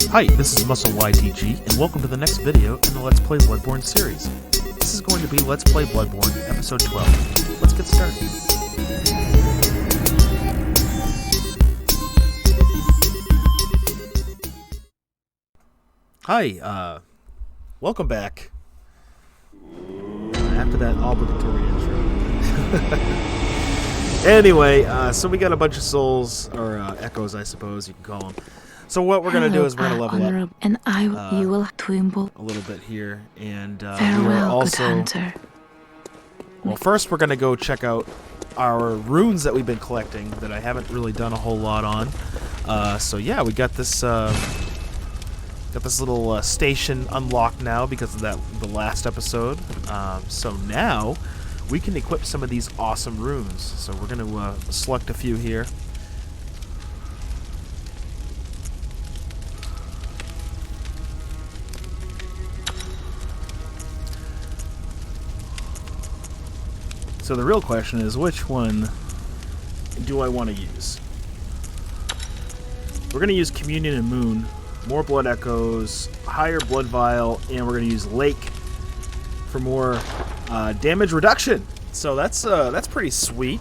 Hi, this is Muscle YTG, and welcome to the next video in the Let's Play Bloodborne series. This is going to be Let's Play Bloodborne, Episode 12. Let's get started. Hi, welcome back. After that obligatory intro. Anyway, so we got a bunch of souls, or echoes, I suppose you can call them. So what we're going to do is we're going to level up and you will twimble a little bit here, and farewell, also, good hunter. Well, first we're going to go check out our runes that we've been collecting that I haven't really done a whole lot on. So yeah, we got this little station unlocked now because of the last episode. So now we can equip some of these awesome runes. So we're going to select a few here. So the real question is, which one do I want to use? We're going to use Communion and Moon, more Blood Echoes, higher Blood Vial, and we're going to use Lake for more damage reduction. So that's pretty sweet.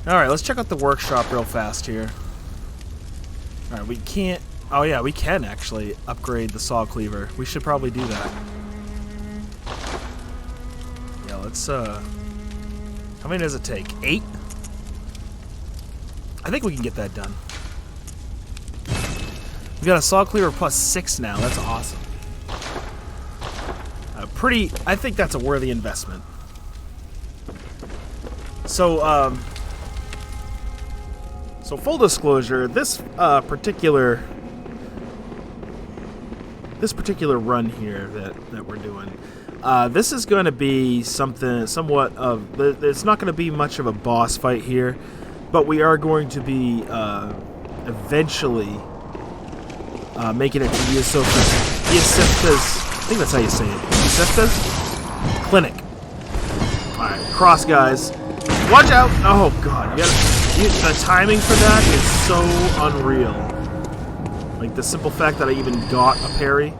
Alright, let's check out the workshop real fast here. Alright, we can't... Oh yeah, we can actually upgrade the Saw Cleaver. We should probably do that. Yeah, let's... How many does it take? 8? I think we can get that done. We got a Saw Cleaver plus 6 now. That's awesome. I think that's a worthy investment. So, so full disclosure, this particular run here that we're doing. This is going to be somewhat of... It's not going to be much of a boss fight here, but we are going to be eventually making it to Iosefka's... I think that's how you say it. Iosefka's Clinic. Alright, cross guys. Watch out! Oh god, the timing for that is so unreal. Like the simple fact that I even got a parry.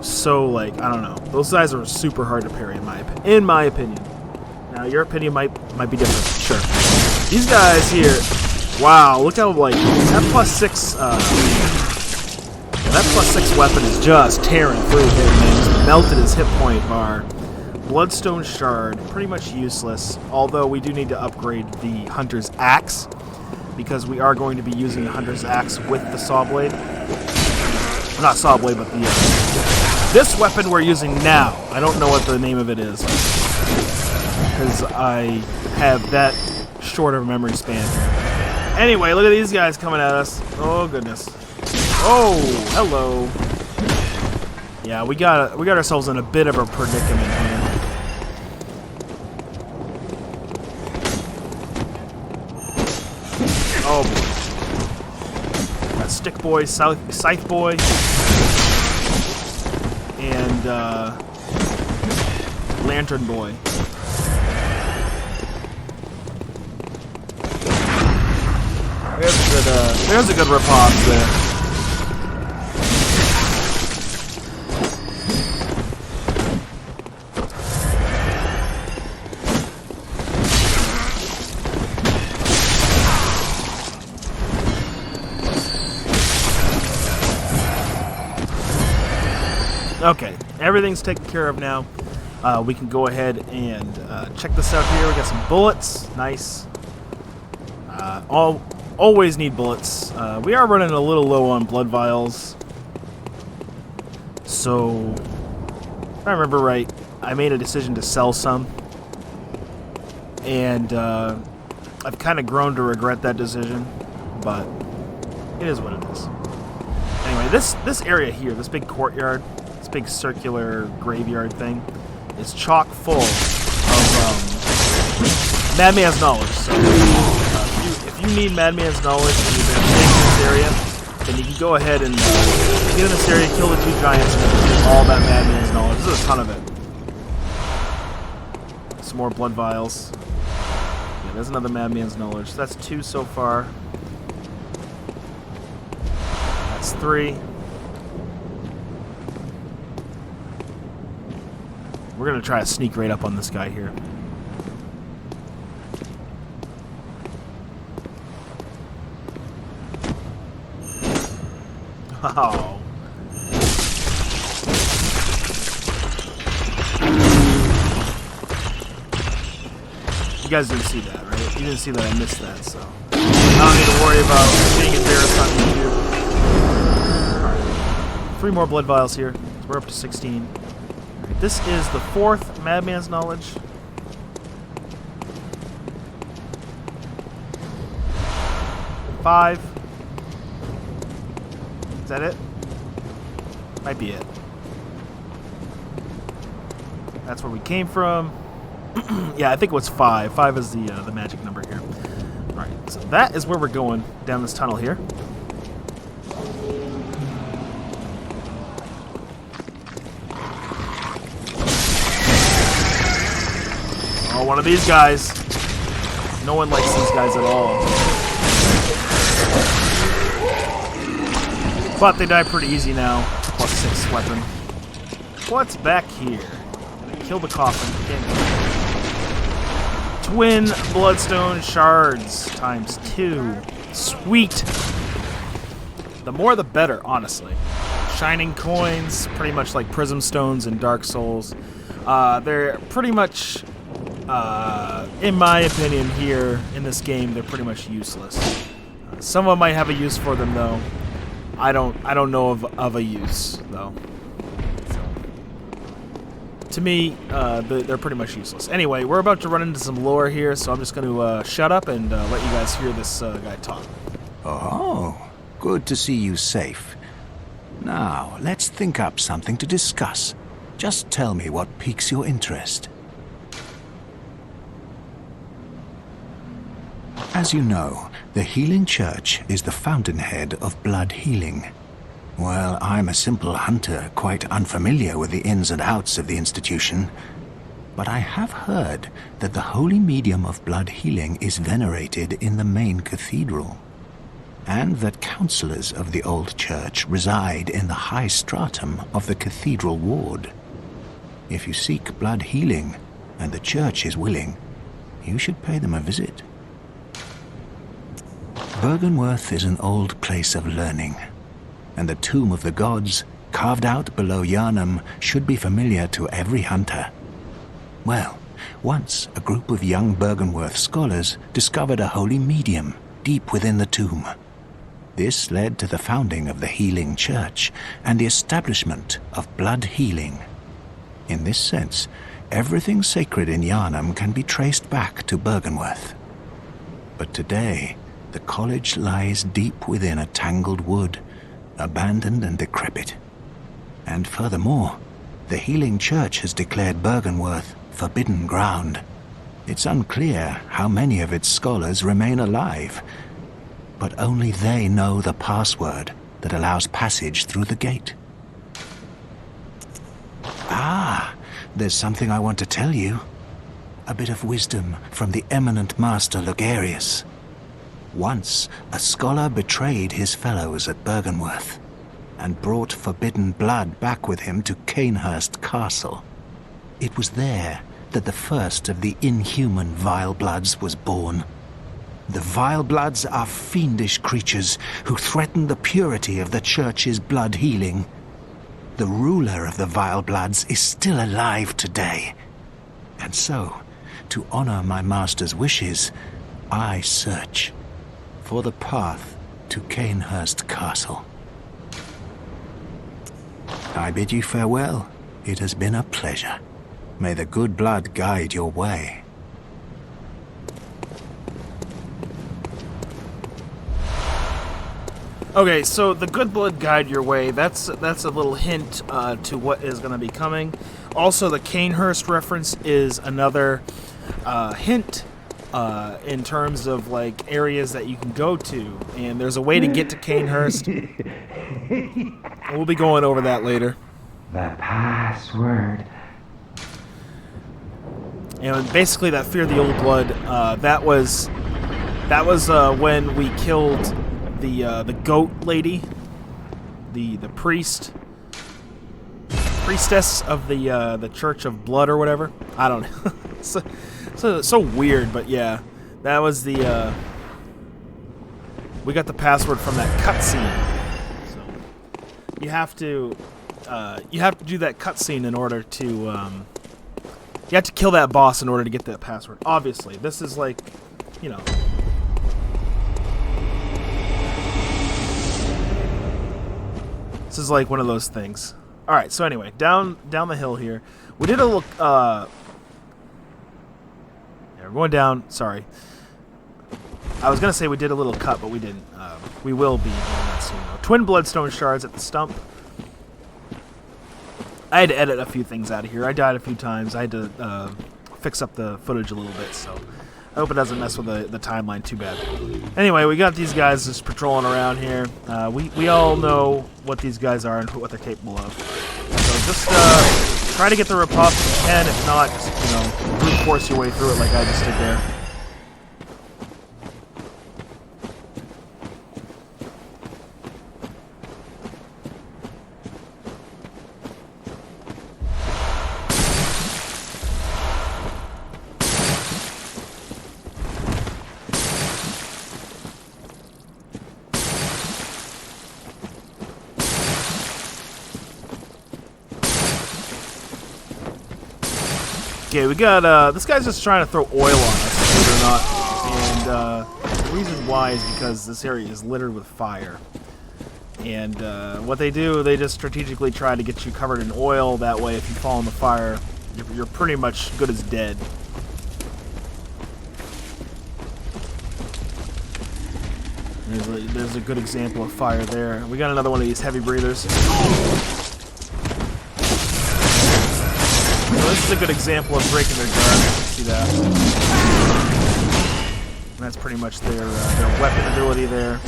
So, like, I don't know. Those guys are super hard to parry, in my opinion. Now, your opinion might be different. Sure. These guys here, wow, look how, like, that plus 6, that plus 6 weapon is just tearing through him, man. Just melted his hit point bar. Bloodstone Shard, pretty much useless. Although, we do need to upgrade the Hunter's Axe, because we are going to be using the Hunter's Axe with the Saw Blade. Not Saw Blade, but the... This weapon we're using now, I don't know what the name of it is, because I have that short of a memory span. Anyway, look at these guys coming at us. Oh goodness. Oh, hello. Yeah, we got ourselves in a bit of a predicament here. Oh boy. Got Stick Boy, Scythe Boy. And Lantern Boy. There's a good ripoff there. Okay, everything's taken care of now. We can go ahead and check this out here. We got some bullets. Nice. Always need bullets. We are running a little low on blood vials. So, if I remember right, I made a decision to sell some. And I've kind of grown to regret that decision. But it is what it is. Anyway, this area here, this big courtyard, big circular graveyard thing is chock full of Madman's knowledge. So if you need Madman's knowledge and you've been in this area, then you can go ahead and get in this area, kill the 2 giants, and all that madman's knowledge. There's a ton of it. Some more blood vials. Yeah, there's another madman's knowledge. That's 2 so far. That's 3. We're gonna try to sneak right up on this guy here. Oh. You guys didn't see that, right? You didn't see that I missed that, so I don't need to worry about being embarrassed on YouTube. Alright. 3 more blood vials here. So we're up to 16. Right. This is the 4th Madman's Knowledge. Five. Is that it? Might be it. That's where we came from. Yeah, I think it was 5. 5 is the magic number here. Alright, so that is where we're going down this tunnel here. Oh, one of these guys. No one likes these guys at all. But they die pretty easy now. +6 weapon. What's back here? Kill the coffin. Twin bloodstone shards ×2. Sweet. The more the better, honestly. Shining coins, pretty much like prism stones in Dark Souls. They're pretty much, in my opinion here in this game, they're pretty much useless. Someone might have a use for them though. I don't know of a use though. To me, they're pretty much useless. Anyway, we're about to run into some lore here, so I'm just going to shut up and let you guys hear this guy talk. Oh, good to see you safe. Now, let's think up something to discuss. Just tell me what piques your interest. As you know, the Healing Church is the fountainhead of blood healing. Well, I'm a simple hunter, quite unfamiliar with the ins and outs of the institution. But I have heard that the holy medium of blood healing is venerated in the main cathedral, and that counselors of the old church reside in the high stratum of the cathedral ward. If you seek blood healing, and the church is willing, you should pay them a visit. Byrgenwerth is an old place of learning, and the Tomb of the Gods, carved out below Yharnam, should be familiar to every hunter. Well, once a group of young Byrgenwerth scholars discovered a holy medium deep within the tomb. This led to the founding of the Healing Church and the establishment of blood healing. In this sense, everything sacred in Yharnam can be traced back to Byrgenwerth. But today, the college lies deep within a tangled wood, abandoned and decrepit. And furthermore, the Healing Church has declared Byrgenwerth forbidden ground. It's unclear how many of its scholars remain alive, but only they know the password that allows passage through the gate. Ah, there's something I want to tell you. A bit of wisdom from the eminent master Lugarius. Once, a scholar betrayed his fellows at Byrgenwerth and brought forbidden blood back with him to Cainhurst Castle. It was there that the first of the inhuman Vilebloods was born. The Vilebloods are fiendish creatures who threaten the purity of the church's blood healing. The ruler of the Vilebloods is still alive today. And so, to honor my master's wishes, I search for the path to Cainhurst Castle. I bid you farewell. It has been a pleasure. May the good blood guide your way. Okay, so the good blood guide your way. That's a little hint to what is going to be coming. Also, the Cainhurst reference is another hint in terms of like areas that you can go to, and there's a way to get to Cainhurst. We'll be going over that later. The password. And basically, that Fear the Old Blood, that was when we killed the goat lady, the priestess of the Church of Blood or whatever. I don't know. so weird, but yeah, that was the. We got the password from that cutscene. So you have to do that cutscene in order to. You have to kill that boss in order to get that password. Obviously, this is like, you know. This is like one of those things. All right. So anyway, down the hill here, we did a little. Yeah, we're going down. Sorry. I was gonna say we did a little cut, but we didn't. We will be doing that soon, though. Twin bloodstone shards at the stump. I had to edit a few things out of here. I died a few times. I had to fix up the footage a little bit, so I hope it doesn't mess with the timeline too bad. Anyway, we got these guys just patrolling around here. We all know what these guys are and what they're capable of. So just try to get the ripoff if you can. If not, just, you know, brute force your way through it like I just did there. Okay, we got, this guy's just trying to throw oil on us, believe it or not, and the reason why is because this area is littered with fire. And what they do, they just strategically try to get you covered in oil, that way if you fall in the fire, you're pretty much good as dead. There's a good example of fire there. We got another one of these heavy breathers. So this is a good example of breaking their guard. See that? And that's pretty much their weapon ability there.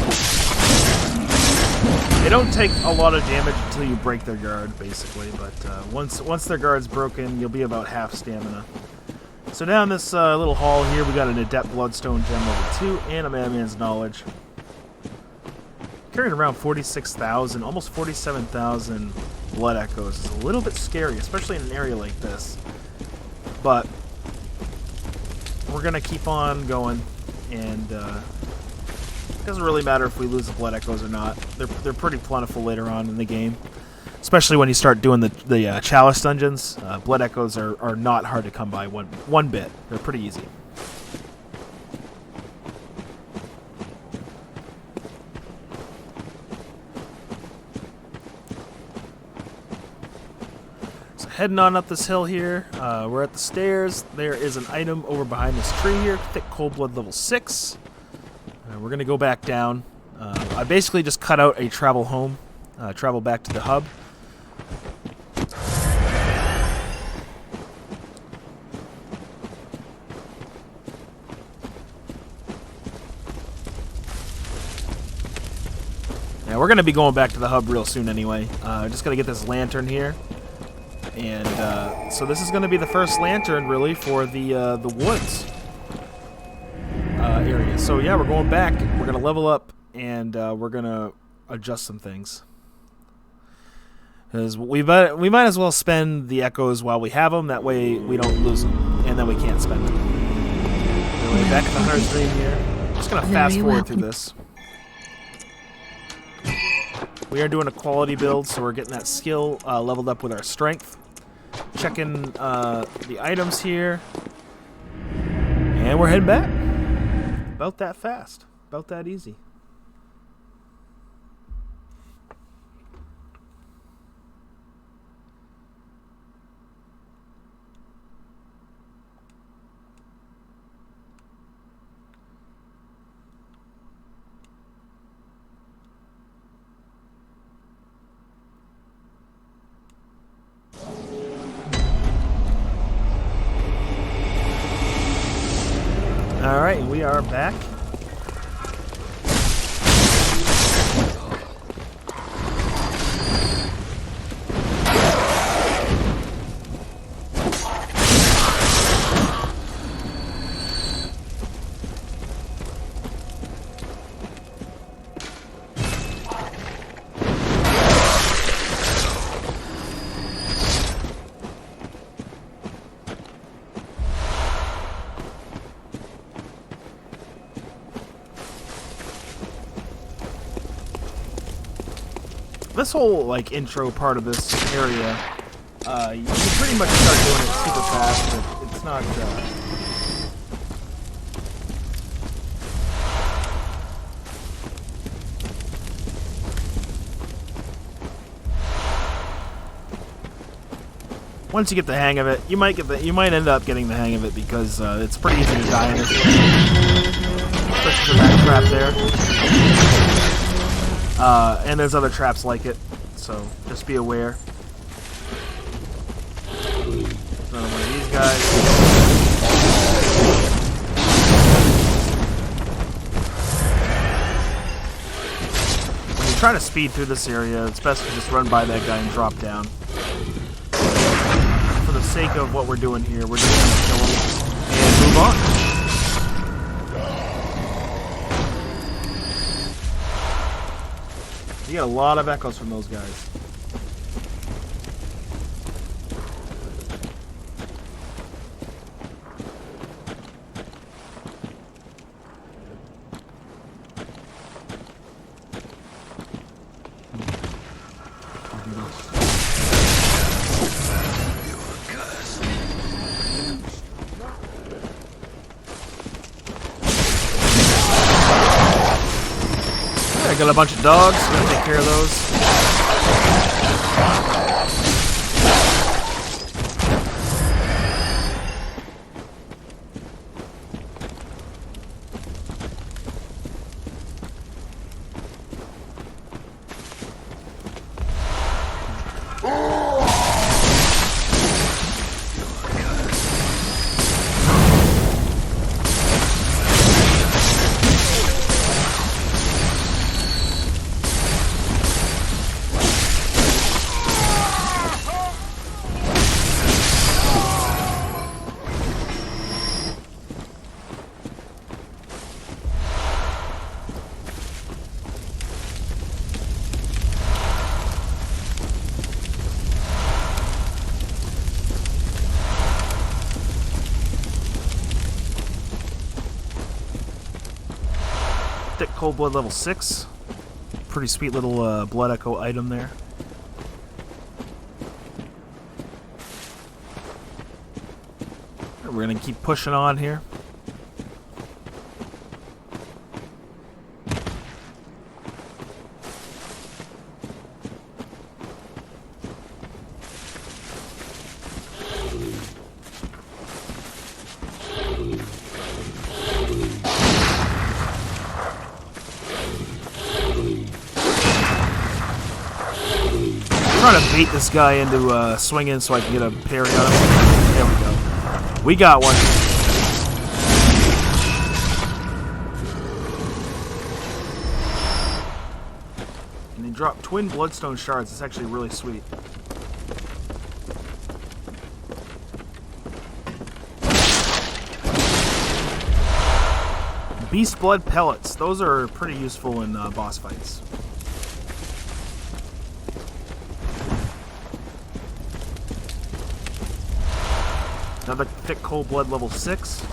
They don't take a lot of damage until you break their guard, basically. But once their guard's broken, you'll be about half stamina. So down this little hall here, we got an Adept Bloodstone Gem level 2 and a Madman's Knowledge. Carrying around 46,000, almost 47,000 blood echoes is a little bit scary, especially in an area like this. But we're gonna keep on going, and it doesn't really matter if we lose the blood echoes or not. They're pretty plentiful later on in the game, especially when you start doing the chalice dungeons. Blood echoes are not hard to come by one bit. They're pretty easy. Heading on up this hill here, we're at the stairs. There is an item over behind this tree here, thick cold blood level 6. We're gonna go back down. I basically just cut out a travel home, travel back to the hub. Yeah, we're gonna be going back to the hub real soon anyway. Just gotta get this lantern here. And so this is going to be the first lantern, really, for the woods area. So yeah, we're going back. We're going to level up, and we're going to adjust some things. Because we might as well spend the echoes while we have them. That way we don't lose them, and then we can't spend them. Anyway, back in the Hunter's Dream here. I'm just going to fast forward through this. We are doing a quality build, so we're getting that skill leveled up with our strength. Checking the items here. And we're heading back. About that fast. About that easy. Alright, we are back. this whole like intro part of this area, you can pretty much start doing it super fast, but it's not. Once you get the hang of it, you might end up getting the hang of it because it's pretty easy to die in this game. Especially for that trap there. And there's other traps like it, so just be aware. Another one of these guys. When you're trying to speed through this area, it's best to just run by that guy and drop down. For the sake of what we're doing here, we're just going to kill him and move on. You get a lot of echoes from those guys. I got a bunch of dogs, gonna take care of those. Thick Cold Blood level 6. Pretty sweet little blood echo item there. We're gonna keep pushing on here. Trying to bait this guy into swinging so I can get a parry on him. There we go. We got one. And they drop twin bloodstone shards. It's actually really sweet. Beast blood pellets. Those are pretty useful in boss fights. Another thick cold blood level 6.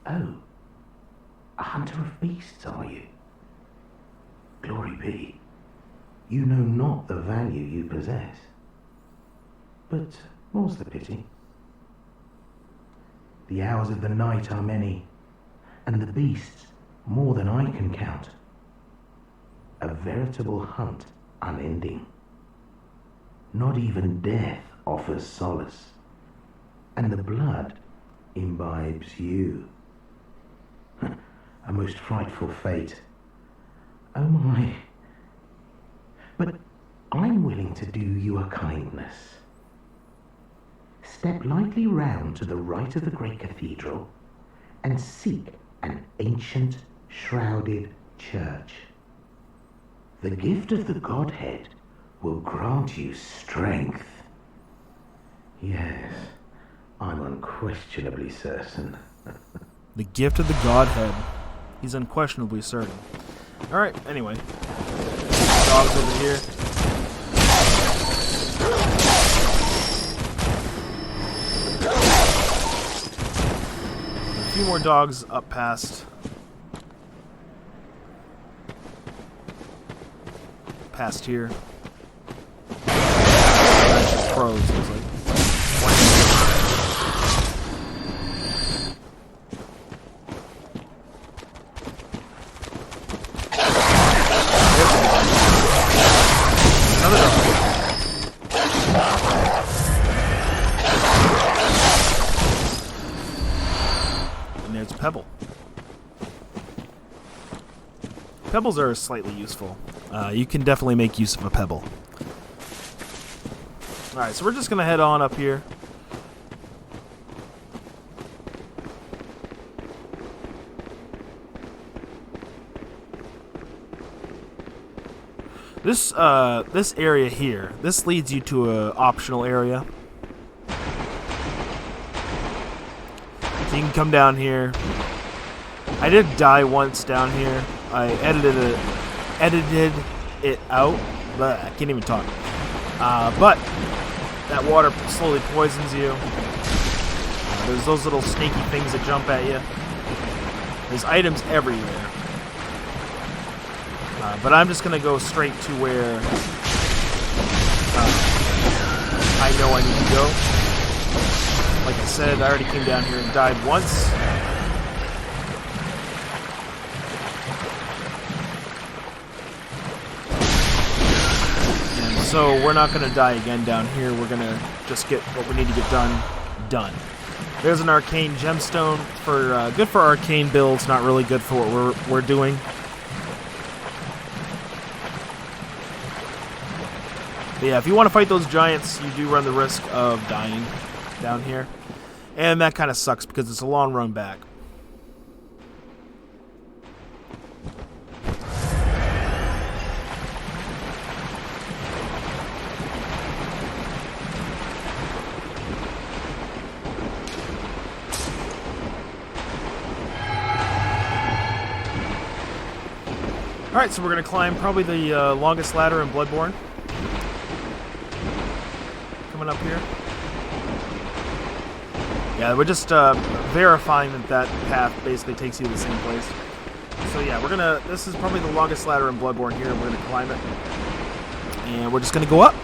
Oh. A hunter of beasts, are you? Glory be. You know not the value you possess. But more's the pity. The hours of the night are many, and the beasts more than I can count. A veritable hunt unending. Not even death offers solace, and the blood imbibes you. A most frightful fate. Oh my. But I'm willing to do you a kindness. Step lightly round to the right of the great cathedral and seek an ancient, shrouded church. The gift of the Godhead will grant you strength. Yes, I'm unquestionably certain. The gift of the Godhead. He's unquestionably certain. Alright, anyway. Dogs over here. A few more dogs up past here. That's just crows, looks like. Another dog. And there's Pebble. Pebbles are slightly useful. You can definitely make use of a pebble. Alright, so we're just going to head on up here. This area here, this leads you to an optional area. So you can come down here. I did die once down here. I edited it out, but I can't even talk. But that water slowly poisons you. There's those little snaky things that jump at you. There's items everywhere. But I'm just gonna go straight to where I know I need to go. Like I said, I already came down here and died once. So we're not going to die again down here. We're going to just get what we need to get done. There's an arcane gemstone for good for arcane builds, not really good for what we're doing. But yeah, if you want to fight those giants, you do run the risk of dying down here. And that kind of sucks because it's a long run back. Alright, so we're going to climb probably the longest ladder in Bloodborne. Coming up here. Yeah, we're just verifying that path basically takes you to the same place. So yeah, this is probably the longest ladder in Bloodborne here, and we're going to climb it. And we're just going to go up.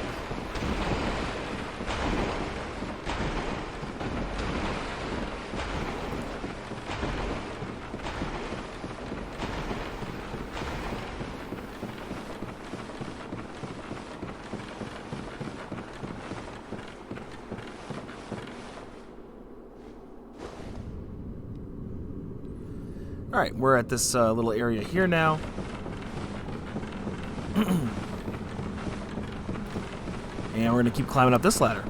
Alright, we're at this little area here now. And we're going to keep climbing up this ladder.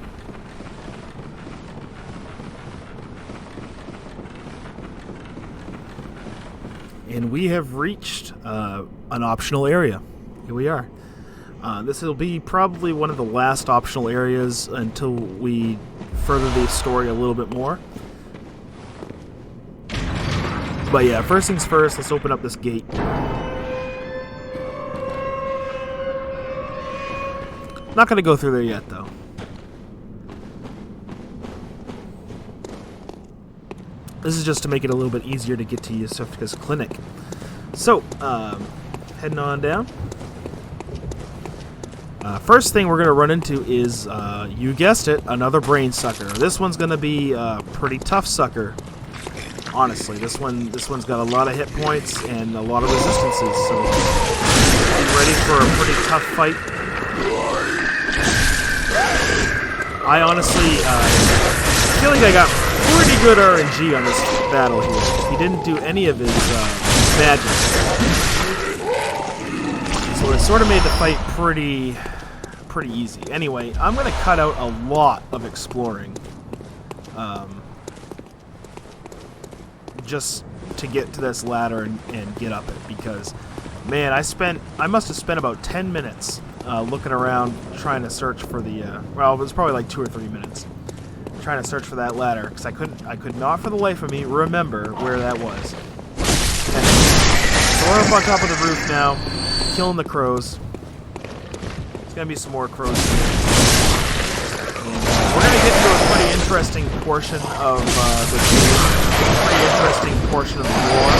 And we have reached an optional area. Here we are. This will be probably one of the last optional areas until we further the story a little bit more. But yeah, first things first, let's open up this gate. Not going to go through there yet, though. This is just to make it a little bit easier to get to Iosefka's clinic. So, heading on down. First thing we're going to run into is, you guessed it, another brain sucker. This one's going to be a pretty tough sucker. Honestly, this one's got a lot of hit points and a lot of resistances, so be ready for a pretty tough fight. I honestly feel like I got pretty good RNG on this battle here. He didn't do any of his magic, so it sort of made the fight pretty easy. Anyway, I'm going to cut out a lot of exploring. Just to get to this ladder and get up it, because man, I must have spent about 10 minutes looking around trying to search for the well, it was probably like 2 or 3 minutes trying to search for that ladder because I could not for the life of me remember where that was. Okay. So we're up on top of the roof now, killing the crows. There's gonna be some more crows here. And we're gonna get to a pretty interesting portion of the game. Pretty interesting portion of the lore.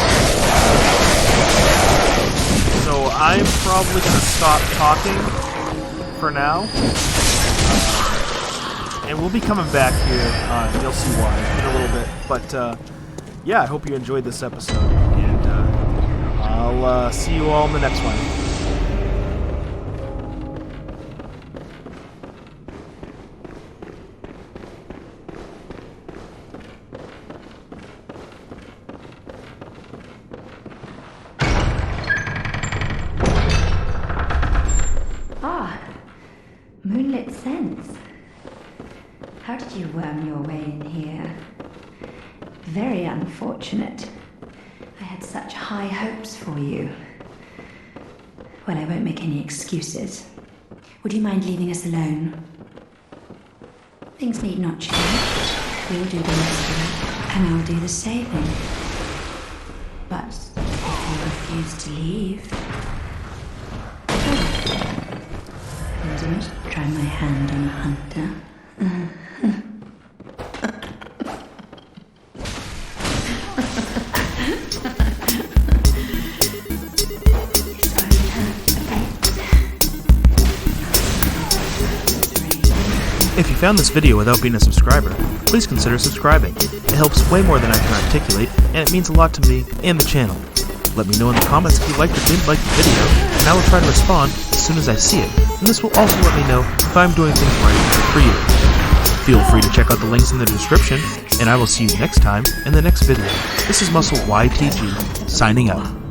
So I'm probably gonna stop talking for now. And we'll be coming back here. You'll see why in a little bit. But yeah, I hope you enjoyed this episode. And I'll see you all in the next one. Moonlit scents. How did you worm your way in here? Very unfortunate. I had such high hopes for you. Well, I won't make any excuses. Would you mind leaving us alone? Things need not change. We'll do the rest of it, and I'll do the saving. But if you refuse to leave... Don't try my hand on a hunter. If you found this video without being a subscriber, please consider subscribing. It helps way more than I can articulate, and it means a lot to me and the channel. Let me know in the comments if you liked or didn't like the video, and I will try to respond as soon as I see it, and this will also let me know if I'm doing things right for you. Feel free to check out the links in the description, and I will see you next time in the next video. This is Muscle YTG, signing out.